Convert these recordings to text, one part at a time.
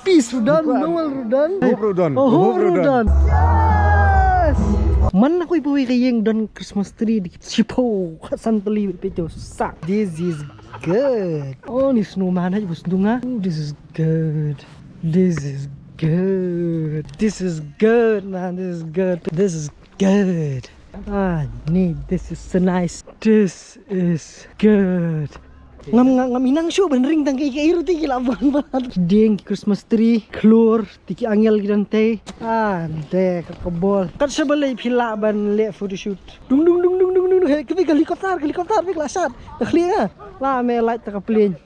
Peace Rudan, Noel Rudan. Hope Rudan. Oh, Hope Rudan. Yes. Man aku ibu kayeng dan Christmas tree di Chipo Santali Pito sak. This is good. Oh, ni snowman aja bos dunga. This is good. This is good. This is good, man. This is good. This is good. This is so nice. This is good. Ngam inang show benring tang kai ruti kila bang banget. Ding Christmas tree keluar tiki angel gidante. Dek kebol. Kat sebelai pila ban le photo shoot. Dung ke helikopter pe lasat. Takhlia la me light tak plane.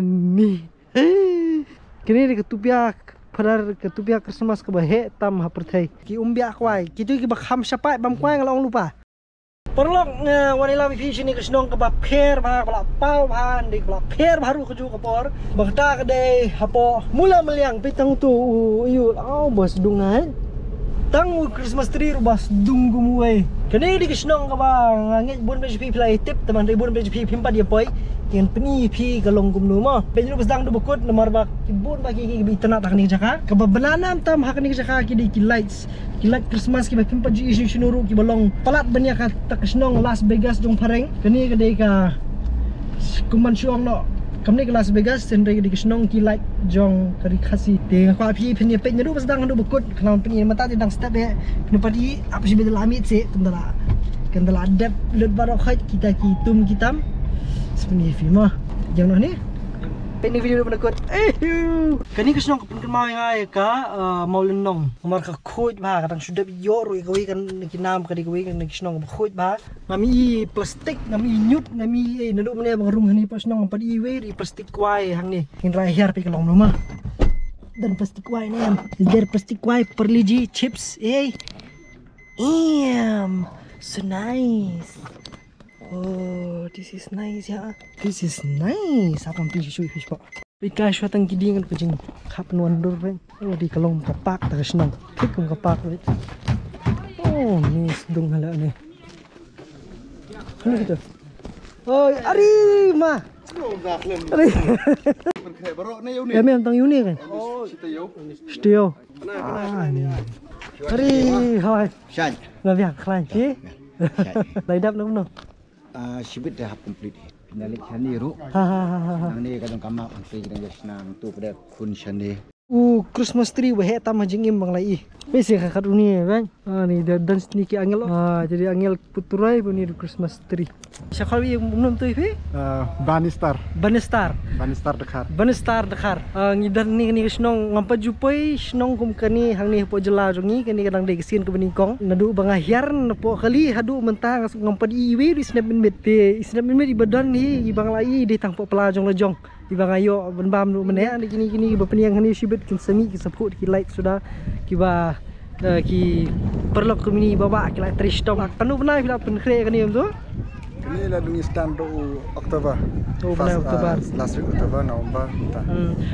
Ni. Kini di ketupia padar ketupia Christmas ke bahe tam hapertai. Ki umbia kwai. Kitu ki bakham sapai bam kwai ngalong lupa. Perlok wanila mi sini kesnong ke per bah bala pau ban di bala per baru keju kapor bagda kedai hapo mula meliang pitang tu iyu bos dungai tang Christmas tree bas dung gumuai kene di kesnong ke bang ngit bun PGP play tip teman di bun PGP pimpa dia poi yang peni pi galong gumnu mo penyu besdang du bukut nomor bak bun bagi ki bi tanah tak ni jaka ke banana tam hak ni jaka ki di lights kilat Christmas ki pimpa ji isu sunuru ki balong palat banya ka tak kesnong Las Vegas jong pareng kene kedai ka kuman suang no kamne ke Las Vegas sendiri di kesnong ki light jong kari khasi te ka pi peni pe nyu besdang du bukut kenal peni mata di dang step ya padi apa sih bedal amit se kendala adab lut barok khait kita ki tum kitam sebenarnya film jangan ni ini video dah menakut kani kesnong kapun mau yang ka mau lenong mar ka khoj ba kadang sudah yo roi gawi kan kinam kadi gawi kan kesnong khoj ba ngami plastik ngami nyut ngami nadu mene bang rum hani pasnong padi we plastik kwai hang ni in rahir pe kalong rumah dan plastik kwai ni der plastik kwai perliji chips so nice. Oh, this is nice ya. This is nice. Apa mesti susu fish pak. Ikan syuting kiding kan kucing. Kap nuandur pen. Oh di kalong kapak tak senang. Kikung kapak pen. Oh, ni sedung hala ni. Mana kita? Oh, ari mah. Ari. Berok ni uni. Ya memang tang uni kan. Oh, setio. Setio. Ari, hai. Shan. Ngabiak klan si. Lai dap no. Sibit dah complete. Pinalik shani ru. Nang ni kadang kamak angti kadang jasnang tu pada kun shani. Christmas tree wahe tam jingim bang lai. Besi kakak dunia kan. Ni dan sniki angel. Jadi angel puturai bani Christmas tree. Siapa yang menonton tu ini? Banistar. Banistar Dakar. Ngidan ni senong ngampa jupai senong kum kani hang ni po jela jongi kani kadang dei kesin ke benikong. Nadu bangahyar po kali hadu mentang ngampa di iwe di snap min pe. Snap min di badan ni ibang lai di tang po pelajong lejong. Ibang ayo benbam nu mene ni kini bepeniang hani sibet kin semi ki support ki like sudah ki ba ki perlok kemini baba ki like tristong. Kanu pernah bila pen kre kani tu? Ini lah dungi stand do Oktober. Oktober. Last week Oktober, November.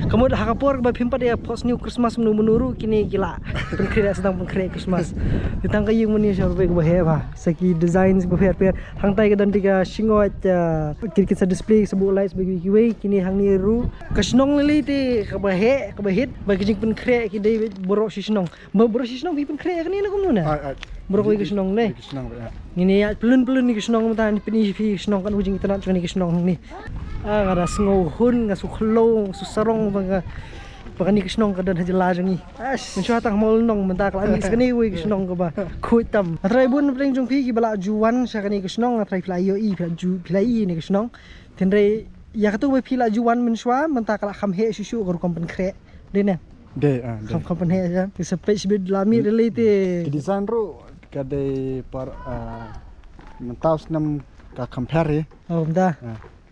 Kamu dah hakapor ke pimpa dia post new Christmas menuru kini gila. Pengkreat sedang pengkreat Christmas. Ditang kayu meni syarbe ke bahaya bah. Saki design per hang tai ke dan tiga singot kita display sebut light bagi kiwe kini hang ni ru. Kesnong li ti ke bahit bagi jing pengkreat ki dei borok sisnong. Borok sisnong pi pengkreat kini nak kumuna. Borok ki kesnong ni. Ini ya pelun ni kesnong mata ni peni fi kesnong kan ujing kita nak ni kesnong ni. Ngada sengohun ngasuklo susarong bang ni kesnong kadan hajela jangi. Mencuat tang mau nong mentak la ni sekani we kesnong ke ba. Kuitam. Atrai bun pring jong pi ki bala juan sakani kesnong atrai fly i fly ni kesnong. Tenre ya katu we pila juan mensua mentak la kham he susu ko kompen kre. Dene. Kham kompen he ya. Sepech bid lami relate. Design ro kadai par mentaus nam ka compare. Oh dah.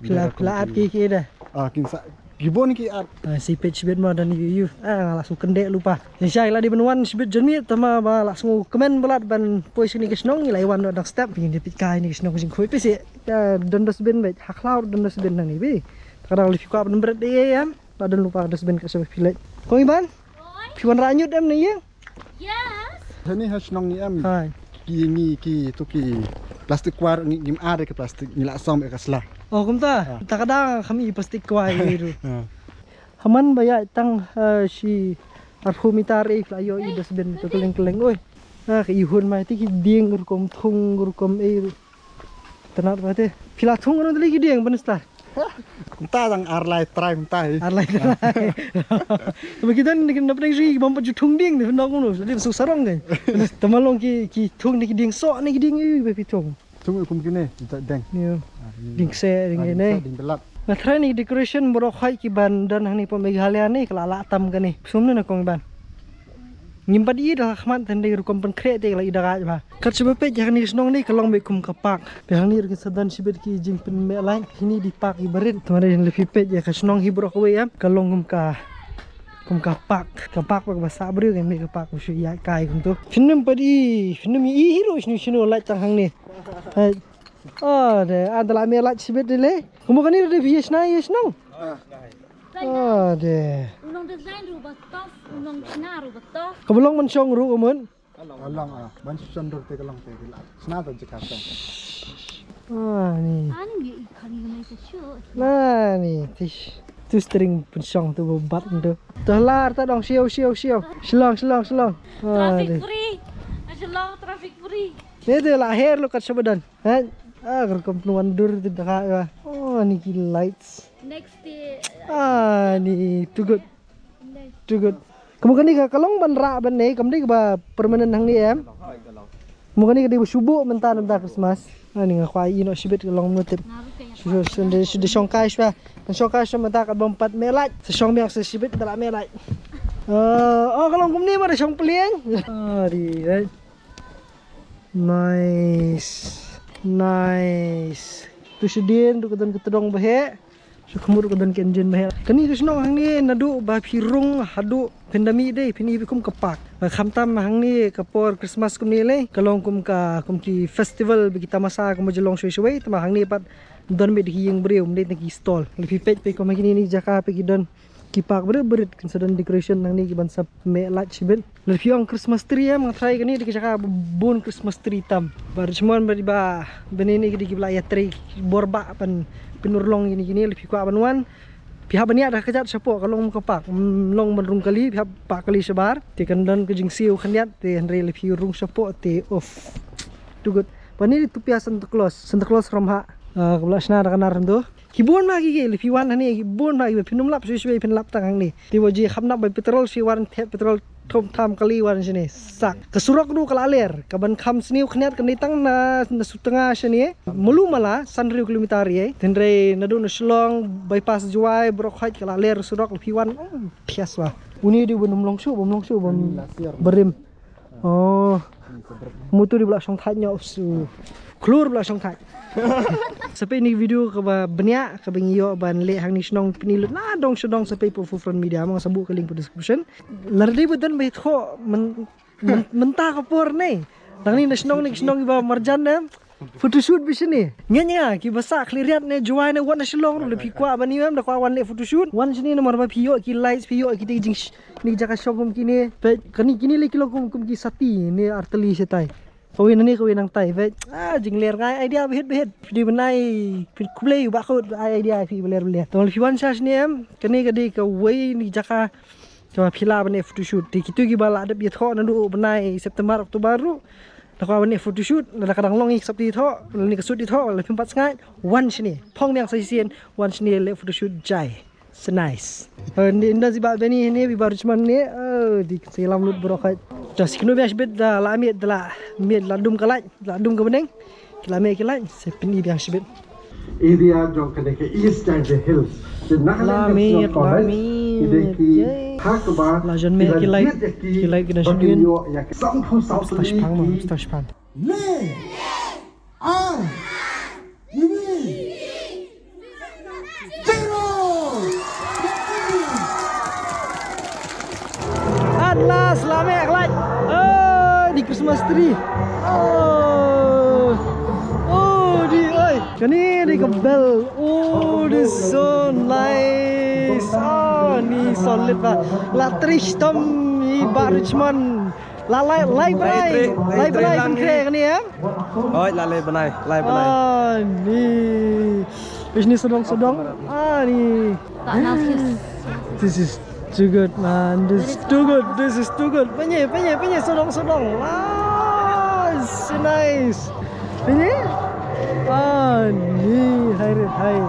Pila ki dah. Kinsa gibon ki art. Si page bed ma dan you langsung kendek lupa. Insyaallah di benuan sibit jermi tama ba langsung komen belat ban pois ni kesnong ni laiwan dak step pingin di pikai ni kesnong sing khoi pesi dan dosben bet haklau dan dosben nang ni be. Kadang lifi ko abn berat dia ya. Dan lupa dosben ka sebab pilek. Kau iban? Piwan ranyut am ni ya? Yes. Ini hasnong ni am. Hai. Ki tu ki plastik war ngim are ke plastik nila som ke kaslah. Oh kumta. Tak kadang kami plastik kuai itu. Haman bayak tang si arhu mitari layo idas ben tu keleng-keleng oi. Ke ihun mai ti dieng rukom thung rukom tenat bate. Pila thung ron lagi dieng benesta. Entah yang arlai try entah. Arlai. Tapi kita ni kena dapat sih bampa thung dieng ni nak ngono. Jadi masuk sarong kan. Temalong ki thung ni dieng sok ni dieng be pitong. Tunggu kum kini, tak deng. Ni. Ding se ding ni. Ding belak. Matrai ni decoration borok khai ki ban dan hani Meghalaya ni kelala tam kan ni. Sumne na kong ban. Nyimpan i dah khmat tandai rukom pen kre te la idara ba. Kat sebepe jangan ni snong ni kalong be kum kapak. Behang ni rkin sadan sibet ki jing pen me lain. Ini di pak i berit. Tumare yang lebih pet ya ka snong hi borok we ya. Kalong kum kapak. Kapak ba bahasa abreu kan me kapak usu ya kai kum tu. Finum padi, finum i hiro sinu la tang hang ni. Oh, deh, adalah me la sibet le. Kamu kan ni ada bias na yes nong. Oh, deh. Unong design rubah tof, unong Cina rubah tof. Kamu long mencong ru kamun. Kalong ban sundur te kalong te belak. Senata jekatong. Ni. Ani dia ikan ni kena shoot. Nah, ni. Tu string pencong tu bebat tu. Telar tak dong siau. Selong. Traffic free. Asyik traffic free. Ni tu lahir lu kat sebedan. Agar kepenuhan dur tu dah. Oh, ni ki lights. Next day. Ni too good. Kamu kan ni kalong ban ra ban ni, kamu ni ba permanent hang ni em. Kamu kan ni di subuh mentan Christmas. Ni ngakwai ino sibet kalong nutip. Sudah songkai sudah. Songkai sudah mentak abang 4 melat. Sesong biang sibet dalam melat. Kalong kamu ni mana song peliang. Di. Nice. Tu sedien tu kedan ketedong bahe. So kemur kedan kenjen bahe. Kani kusno hang ni nadu ba pirung hadu pandemi dei pini bikum kepak. Ba khamtam hang ni kapor Christmas kum ni le. Kalong kum ki festival bagi tamasa kum jelong suai-suai tama hang ni pat don me di yang breu mde ki stall. Lebih pet pe kum ni jaka pe ki don kipak berit kan sedan decoration hang ni ki ban sap me lat sibet. Lebih ang Christmas tree ya try kani di jaka bon Christmas tree tam. Bar semua bari ba benini di ki ya tree borba pan pinurlong gini lebih kuat banuan. Pihak bani ada kejat siapa kalau kepak long menrung kali pihak pak kali sebar ti kandan ke jing siu khaniat ti andre lebih rung siapa ti off. Tu good. Bani tu pihak Santa Claus from ha. Kebelah sana ada kanar tu. Kibun lagi ke lebih wan ni kibun lagi pinum lap suai pin lap tang ni. Ti waji khamna by petrol si wan petrol thom tham kali wan sini sak. Kesurok du kalaler kaban kham sini khniat kenitang na sutengah sini mulu mala 1,000 kilometer ye. Tendre nadu na Shillong bypass juai brok hait kalaler surok lebih wan pias wa. Uni di bunum longsu berim. Oh. Mutu di belah song thanya usu. Keluar belah song thanya. Sampai ni video ke banyak ke bengio ban le hang ni snong penilut na dong sedong sampai po front media mang sabu ke link po description lardi bedan be tho mentah kapor ni dang ni snong ba marjan na photoshoot bis ni nya ki basa cleariat ne juai ne wan slong le pi kwa bani mem da kwa wan le photoshoot wan sini nomor ba pio ki lights pio ki jing ni jaka shogum kini kani le kilo kum ki sati ni arteli setai kawin ni kawin ang tay vet jing ler ngai idea behet di benai kublei ba khot idea fi beler tol fi wan sas ni em kani kadi ka wei ni jaka cuma phila bane photoshoot ti kitu gi bala adab ye tho nandu benai September Oktober ru da ka bane photoshoot da kadang long ik sabti tho ni ka shoot di tho le 4 ngai wan sini phong yang sai sien wan sini le photoshoot jai so nice ni inda si ba bani ni bi baru cuma ni di selam lut brokat jas kino bias bet da la miet da miet ladum kalaj ladum ke beneng la me kilaj sepini biang sibet Area jong kene ke east side the hills. The Nakhlan ide ki hak ba la jan me kilaj kena studien sam phu south stashpang le ar yumi Atlas lame kelaj di Christmas tree di oi kani di kebel this so nice ni solid ba la tristom i ba Richmond la lai brai kan kre kani ya oi la lai benai ni bisnis sedong ni Tak nafsu. This is too good, man. This is too good. This is too good. Penyek, sodong. Ah, it's so nice. Penyek. Ah, ni hai.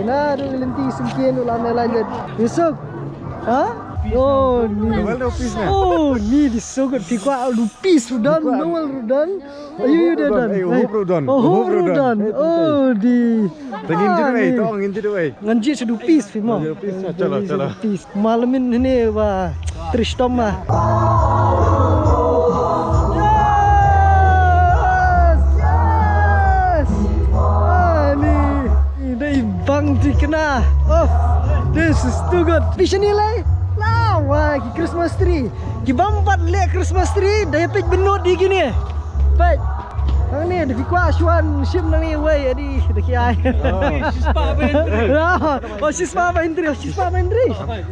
Nah, dulu lenti sengkian dulu lama lanjut. Besok, oh, ni. Oh, ni is so good. Pikwa lupis rudan, nawal rudan. Ayu rudan. Oh, rudan. Oh, di. Tengin je doi. Nganji sedupis fimo. Chalo. Malamin ini wah tristom lah. Yes. Ni dai bang dikena. Oh, this is too good. Vision nilai. Lah, wah, Christmas tree. Ki bampat le Christmas tree, dah pej benut di gini. Pej. Ang ni ada fikwa syuan sim nang ni wei adi deki ai. Sispa bandri.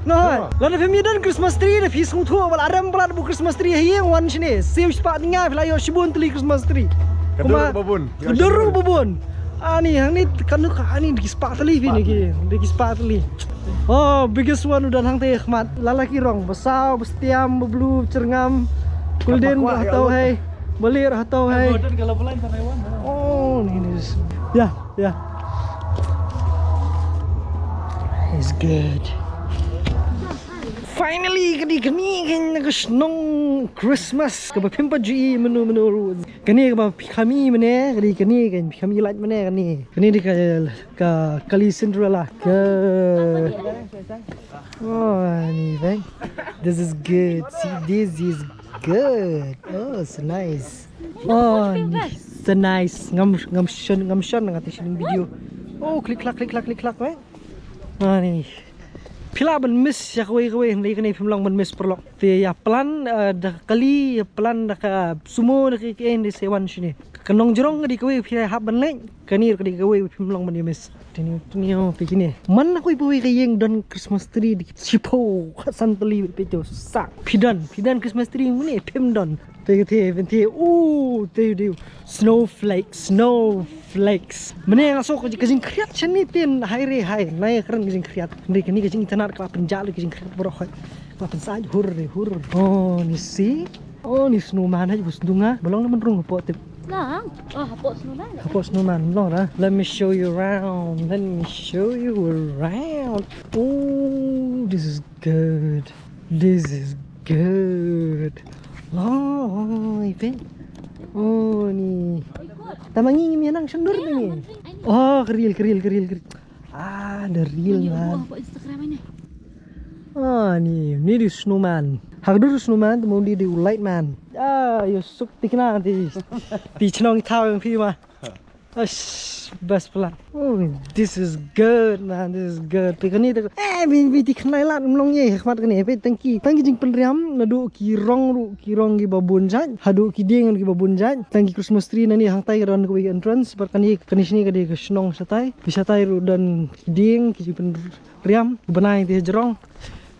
No. Lalu family dan Christmas tree dah fis ngutu wal aram plat bu Christmas tree hiang wan sini. Sim spa tinga flayo shibun tuli Christmas tree. Keduru babun. Ani hang ni kanu ka ani deki spa tali ni ki. Deki spa tali. Oh, biggest one udah hang teh khmat. Lalaki rong besau, bestiam, beblu, cerngam, kulden atau hai. Beli atau hai. Oh, ini is. Yeah. It's good. Finally, kani nagusnong Christmas. Kaba pimpa ji menu kani kaba kami mene kani kami light mene kani di ka kali Cinderella ke. Oh, ni bang. This is good. See, this is good. Oh, so nice. Oh, so nice. Ngam shon ngati sini video. Oh, klik klak, right? Ah, ni. Pila ban miss ya kawai ni kani pimlang ban miss perlok. Te ya plan dah kali plan dah ka sumo dah ke end sewan sini. Kanong jerong di kawai pila hab ban lain. Kani kadi kawai pimlang ban miss. Ni begini. Man aku ibu kayeng dan Christmas tree di Chipo Santali betul sak. Pidan Christmas tree ni pim don. Te snowflakes. Mana yang asok kajing kriat sini tin hai naik keren kajing kriat. Ni kajing internet kelap penjal kajing kriat berokhat. Kelap pensaj hur. Oh, ni si. Oh, ni snowman aja bos dunga. Belong naman rung pot tip. Lang. Oh, Hapok snowman long dah. Let me show you around. Oh, this is good. Oh, Ipin. Oh, ni. Tamangi mianang sendur ni. Oh, keril. Ah, the real man. Apa Instagram ini? Ah, ni di snowman. Hagdur snowman tu mudi di light man. Ah, you suk tikna di chnong thau yang pi ma. Ash, best pula. Oh, this is good, man. This is good. Pikani tu. Bi tikna lat mlong ye khmat kani. Pe tangki jing penriam nadu ki rong ki babun jan. Hadu ki ding ki babun jan. Tangki Christmas tree nani hang tai ron ko entrance berkani sini kadi ke snong satai. Bisa tai ru dan ding ki penriam benai ti jerong.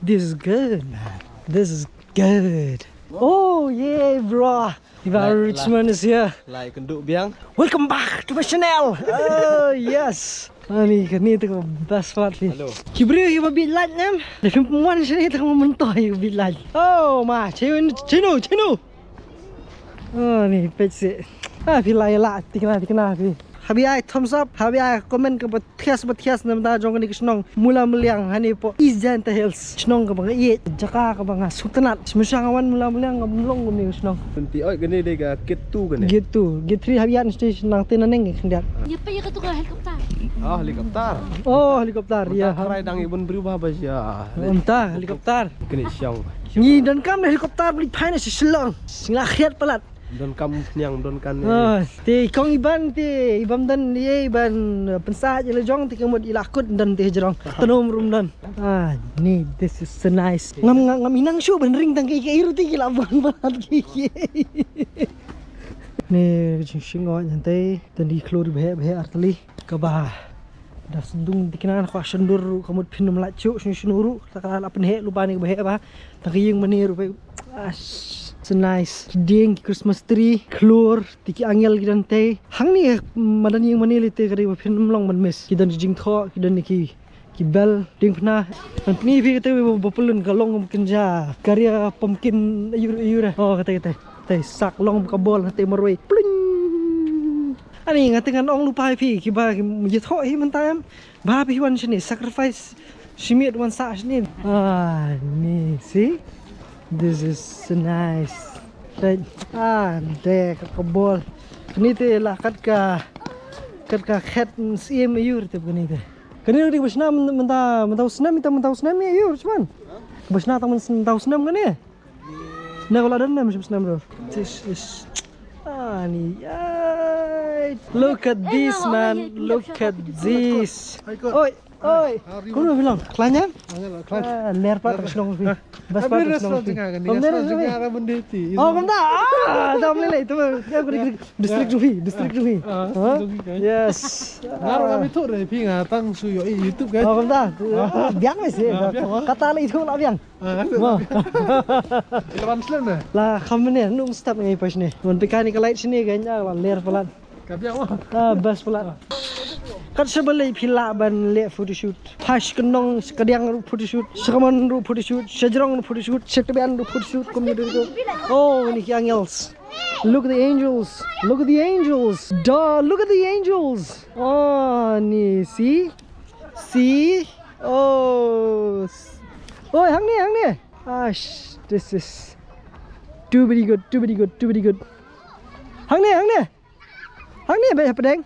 This is good, man. This is good. Oh, yeah, bro. Richmond is here. Like kenduk biang. Welcome back to my channel. Oh, yes. Ni tu best part ni. Hello. Kibri kiba bilat nam. Dah perempuan sini tengah mentoh bilat. Oh, ma, cino. Oh, ni peci. Pilai lah, tikna. Habi ai thumbs up, habi ai comment ke bathias nam da jong ni kisnong mula meliang hani po izan ta hills kisnong ke bang ie jaka ke bang sutenat semusang awan mula meliang ngamlong ni kisnong Nanti oi gini deh ga get 2 gini. gitu get 3 habi an station nang tenaneng kendiat Ya pa ya tukar helikopter. Ah, helikopter. oh helikopter ya Harai dang ibun berubah bas ya. entah helikopter Kini siang. ni dan kam helikopter beli panas selong singlah khiat pelat Don kam nyang don kan. oh ti kong iban dan ye iban pensah je lejong ti kemud ilakut dan ti jerong tenom rum dan ni this is so nice ngam inang show ben ring tang ki iru ti ki labang banget ki ni singo nyantai dan di klori behe artli ka ba dah sendung dikinan kau sendur kamut pinum lacu sunuru takal apen he lupa ni behe ba takiyeng menir be so nice ding Christmas tree keluar tiki angel kidan te hang ni madan yang manili te kari pinum long man miss kidan jing tho kidan ki kibel ding pernah ni pi kata bapulun kalong kenja karya pumpkin ayur oh kata sak long kabol kata maroi pling ani ngatengan ong lupa pi kiba je tho hi mentam ba pi wan sini sacrifice shimit wan sa sini ni see this is so nice right de kabol ni te lah kat ka khat sim ayur te ni te kani di basna mentau senam ayur cuman basna taman mentau senam kan ya nah kalau ada macam senam bro this is ni look at this man look at this oi kau bilang kelanyan ler pak senong pi bas pak senong pi oh benda dah boleh itu distrik Juhi yes Ngaruh kami tu dari pi ngatang suyo YouTube kan. oh benda biang sih kata lah itu lah biang Lawan Islam dah. lah kami ni nung stop ni pas ni mun pikani ke light sini kan ya ler pelan Kabiang wah. bas pelan kan sebelai pila ban le photoshoot pas kenong sekadiang photoshoot sekaman photoshoot sejerong photoshoot setebian photoshoot komedi itu oh ini angels look at the angels duh look at the angels oh ni see oh hang ni this is too very good hang ni baik pedang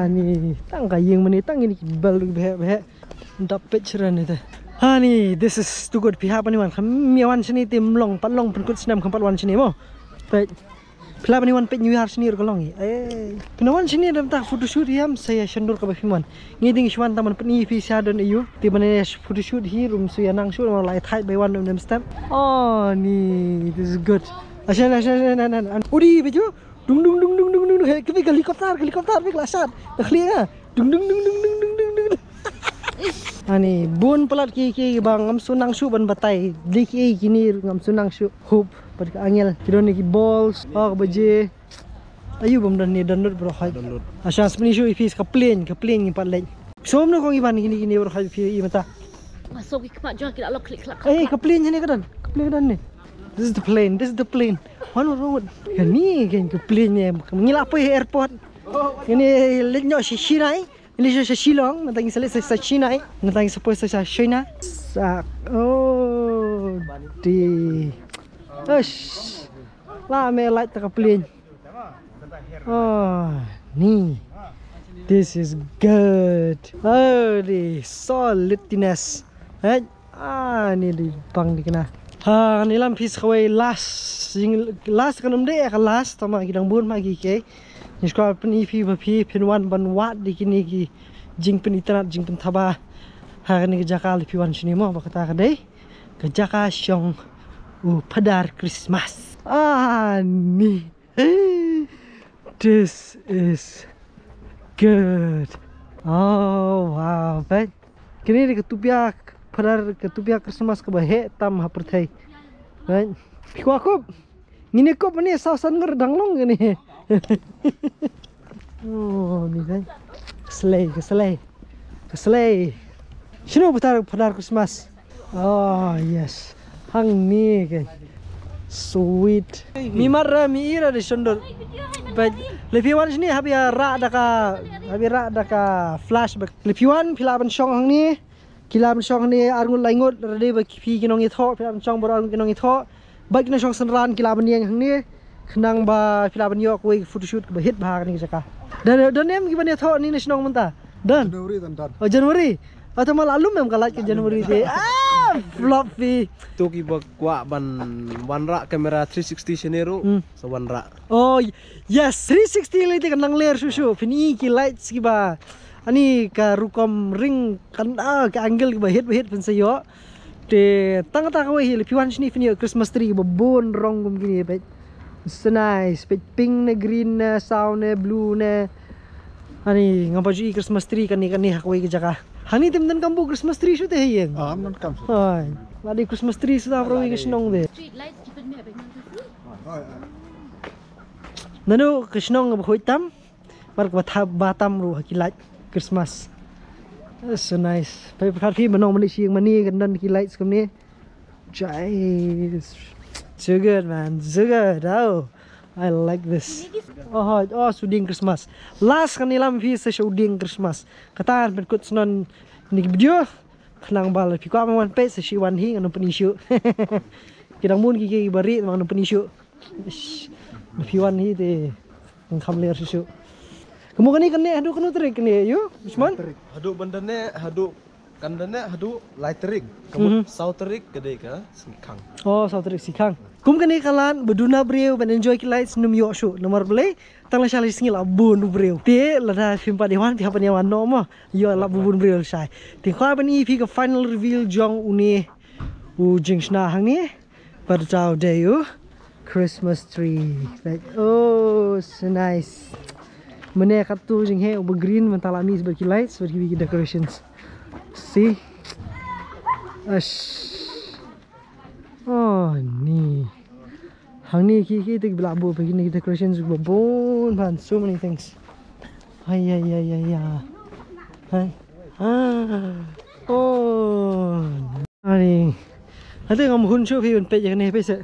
ni tang kayeng meni tang ini kibal be dapat ceran itu ni this is too good pihak paniwan kami wan sini tim long palong penkut senam keempat wan sini mo baik pihak paniwan pet new year sini kolong penawan sini dalam tak photoshoot yam saya sendur ke bahiman ngiding shwan taman peni pi sadon ayu ti bane photoshoot hi room su yanang su lai thai by one them step ni this is good ashan udi beju dung kami helikopter ni kelasat clear dung ani bun pelat ki bang ngam sunang su ban batai diki kini ngam sunang su hoop pada angel kidon ni balls baje ayu bam dan ni download bro hai download asas meni su ifis ka plane ni patlek som no kong iban kini bro hai fi mata Masuk ke mak jual kita lo klik klak. ka plane ni kadan ni this is the plane one road ni kan ke plane ni ngilap airport ini lenyo si Shinai ini si Shillong natang isale sa Shinai natang sa post sa China oh di lah me light ka plane ni this is good di solidness ni di bang di kena nilam pis kawai last kanum de ka last tama gidang bun magi ke niskwa peni pi pinwan ban wat di kini ki jing penitrat jing pentaba hari ni jakal pi wan sini mo bakata ka dei ke jaka syong padar Christmas ni this is good oh wow baik kini di ketupia padar ketupia Christmas ke bahe tam hapertai baik piku aku ngini kop ni sausan ngerdang long gini oh ni kan keselai sino padar Christmas oh yes hang ni kan sweet mi marra mi ira de sondor but lepiwan sini habi ra daka flashback lepiwan pilaban song hang ni kilam song ni arngul laingot rade ba pi kinong itho pilaban song borang kinong itho bag na song sanran kilaban yang hang ni kenang ba pilaban yok we photoshoot ba hit ba ni jaka dan em giban itho ni nasional menta dan Januari atau malah lalu mem kalat ke Januari de floppy tu ki bakwa ban ra kamera 360 senero so ban ra oh yes 360 lite kanang layer susu pini ki lights ki ba ani ka rukom ring kan ka angle ki ba hit pensayo de tang ta ka we piwan sini fini Christmas tree ba bon rong gum gini ba so nice pink ne green ne sound ne blue ne ani ngapaju Christmas tree kan ni hakwe ki jaka hani tim dan kambu Christmas tree shoot hai yang Amnon kam. hai ladi Christmas tree sudah pro ki snong de Street lights kita ni apa yang nanu ki snong ba hoitam mar ba batam ru hakilat Christmas That's so nice ไปประคัดพี่มันน้องมันได้เชียงมานี่กันดันกี่ไลท์กับนี้ Jeez so good man so good oh I like this oh suding Christmas last kanila mi sa suding Christmas kataan pen kut snon ni video khnang bal pi kwa man pe sa shiwan hi anu penisyu kidang mun ki bari mang anu penisyu pi wan hi te kham ler su kamu kan ni hadu kanu terik ni you Usman Hadu bandane hadu kandane hadu lighterik kamu sauterik gede ka sikang oh sauterik sikang kum kan ni kalan beduna breu ben enjoy ki lights num yo show nomor play tang la shali singil abun breu te la da film pa dewan pi hapan yawan no mo yo la bubun breu sai ti khwa ban EP ka final reveal jong uni u jingshna hang ni par chao de you Christmas tree like oh so nice mene katu jing he over green mentala mi sebagai lights sebagai decorations see ash oh ni hang ni ki tik blabu begini decorations bon man so many things ay hai oh ani ada ngam hun chu phi un pe jak ni pe se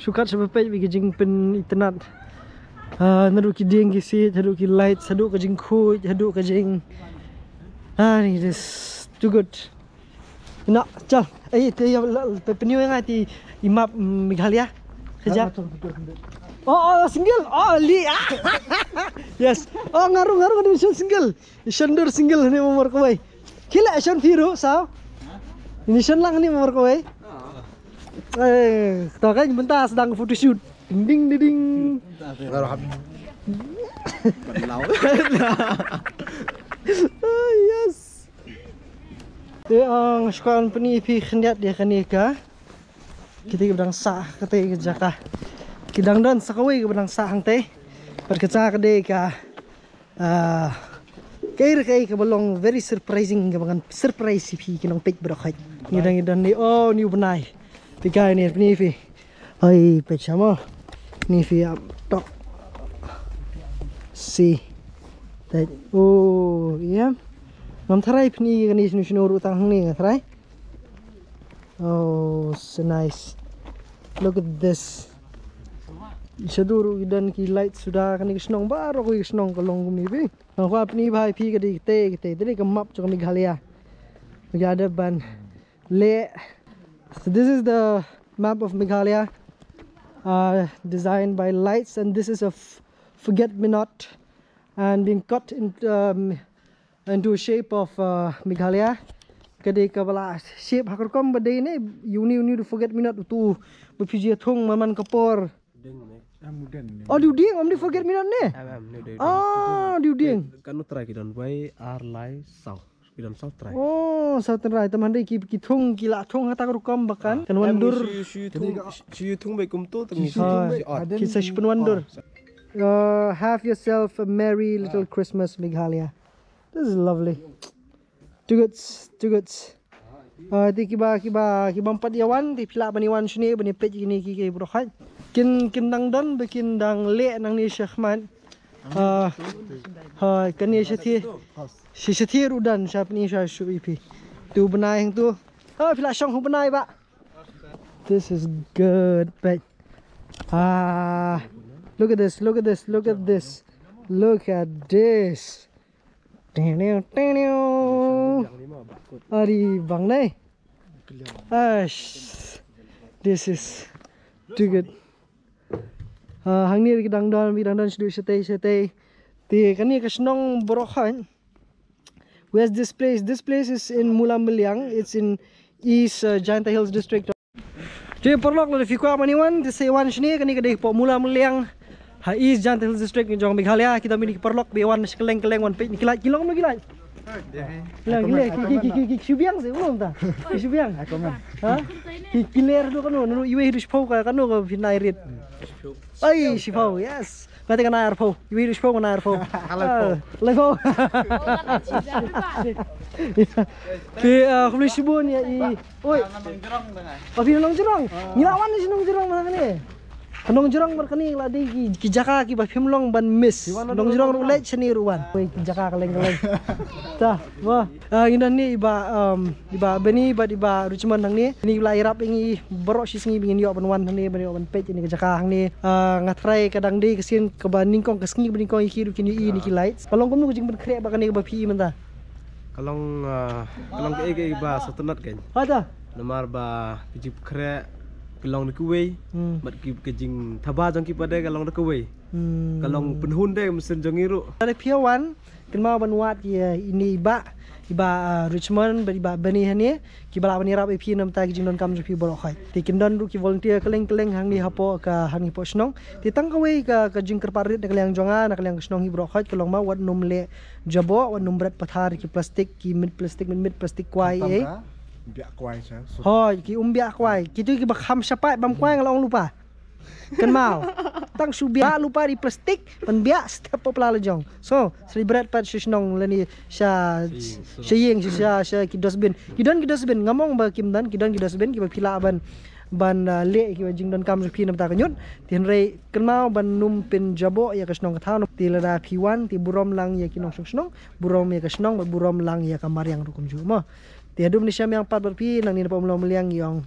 sukat se pe bi jing pen internet nadu ki ding ki si hadu ki light hadu ka jing khu hadu ka jing ni this too good nak chal ai te penyu yang ti imap Meghalaya kejap oh single oh li yes oh ngaru ada single shandur single ni nomor ko bai kila shan firu sao ini shan lang ni nomor ko bai tau kan bentar sedang photoshoot ding ding ngaruh habis berlau yes te ang sekolah peni pi khendiat dia kanika kita gedang sah kate jaka kidang dan sakawi ke bedang sah hang te perkeca kade ka kai ke belong very surprising ke bangan surprise pi kinong pek berokhai ngidang ni oh new benai tiga ni peni pi ai pechama ni fi up top see that oh yeah ngam tharai pni ni sinu utang hang ni tharai oh so nice look at this Isaduru dan ki light sudah kan kisnong baru ko kisnong kolong gumi bi nang fa pni bhai phi ka di te tadi ka map cho Meghalaya Meghalaya ban le so this is the map of Meghalaya designed by lights and this is a forget-me-not and being cut into a shape of Meghalaya kade ka bala shape hakar kom bade ne uni to forget-me-not tu bpj thong man kapor oh diuding om di forget-me-not ne oh diuding kanu try kidan by ar lai south kidan south try oh south try teman dei ki thong ki la thong hata kom bakan kan wandur si thong by kum tu tengi ki sa shpen wandur have yourself a merry little Christmas Meghalaya. This is lovely. Too good. Ti kiba empat yawan ti pila bani wan sini bani pej ini ki brohat. Kin dang don bikin dang le nang ni Syahman. Kan ni Syathir udan syap ni syu ipi. Tu benai hang tu. Pila syong hu benai ba. This is good, but look at this. Look at this. Ari bang nay. This is too good. Hang ni dang don sedu sete. Ti kan ni kasnong borokhan. Where's this place? This place is in Mula Meliang. It's in East Janta Hills district. Jadi perlok lo fikwa maniwan di sewan sini kan ni kadai po Mula Meliang. East Janta Hills district ni jong Meghalaya kita miliki perlok bewan sekeleng wan pe ni kilat kilong lo kilat. Ki subiang se belum ta? Ki subiang. Ha? Ki kiler do kanu nu iwe hidu spau ka kanu ka vinai rit. Ai sipau yes. Kata kan air pau. Iwe hidu spau kan air pau. Lai pau. Pi kami sibun ya i. Oi. Tapi nong jerong. Ngilawan ni nong jerong mana ni? Kanong jurang berkani ladi ki jaka ki ba phimlong ban miss. Nong jurang ru lech chani ruan. Oi ki jaka kaleng. Ta, wah. Indan ni iba beni iba rucuman hang ni. Ni la irap ingi borok si sengi bingin yo ban wan hang ni ban yo ban page ni ke jaka hang ni. Ngatrai kadang di kesin ke ban ningkong ke sengi ban ningkong iki ru kini i ni ki lights. Kalong kum nu jing ban krek ba kani ba pi menta. Kalong ke ba satunat kan. Ada. Namar ba kijip kre kalong dekuwe. Mat ki kejing thaba jong ki pada kalong dekuwe. Kalong penhun de mesin jong iru. Dari piawan kenal ban wat ya ini iba Richmond iba bani hani ki bala bani rap pi nam ta kijing don kam pi bolok khai. Ti kindon ru ki volunteer keleng hang ni hapo ka hang ipo snong. Ti tang kawe ka jing kerparit nak liang jonga nak liang snong hi bolok khai kalong ma wat num le jabo wat num berat pathar ki plastik ki mid plastik kwai biak kuai saya. Hoi ki biak kwai. Ki tu ki bakham syapai bam kwai ngalong lupa. Kan mau. Tang su biak lupa di plastik pan biak setiap popula lejong. So, sri berat pat shisnong lani sya yeng sya ki dosbin. Ki dosbin ngamong ba kim dan ki dosbin ki ba pila ban le ki jing don kam pi nam ta kanyut tin re kan mau ban num pin jabo ya kasnong ka thau ti lada piwan ti burom lang ya ki nong snong burom ya kasnong burom lang ya kamar yang rukum ju mo. Tiada Malaysia yang pat berpi nang ni dapat mula meliang yang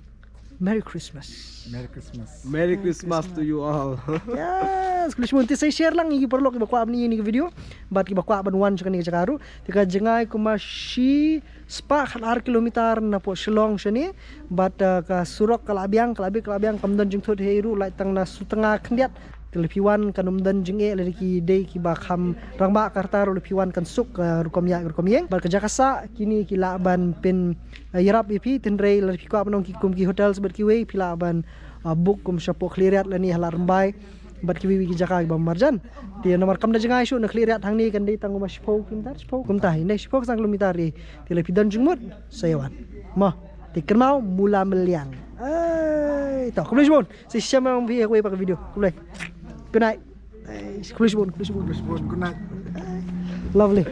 Merry Christmas. Merry Christmas. Merry Christmas to you all. Yes, kulis mo saya share lang iki perlu ki bakwa ni video. Bat ki bakwa ban wan chakani chakaru. Tika jengai kumashi spa khalar kilometer na po Shillong shani. Bat ka surok kalabiang kamdan jing thot heiru lai tang na sutengah khendiat. Telepiwan kanum dan jenge lari ki day ki bakham rangba karta ro lepiwan kan suk rukom yeng bar kerja kasa kini ki laban pin yarap ipi tinrei lari ko apnong ki kum ki hotel sebat ki we pila ban book kum shapo cleariat lani halar mbai bat ki wi ki jaka ki bam marjan ti nomor kam da jangai shu na cleariat hang ni kan dei tang ma shpo kum ta ne shpo sang kilometer ri ti lepi dan jungmut sayawan ma ti kermau mula meliang ai to kulis bon si syamang bi aku pakai video kulai. Good night. Good night. Good night. Lovely.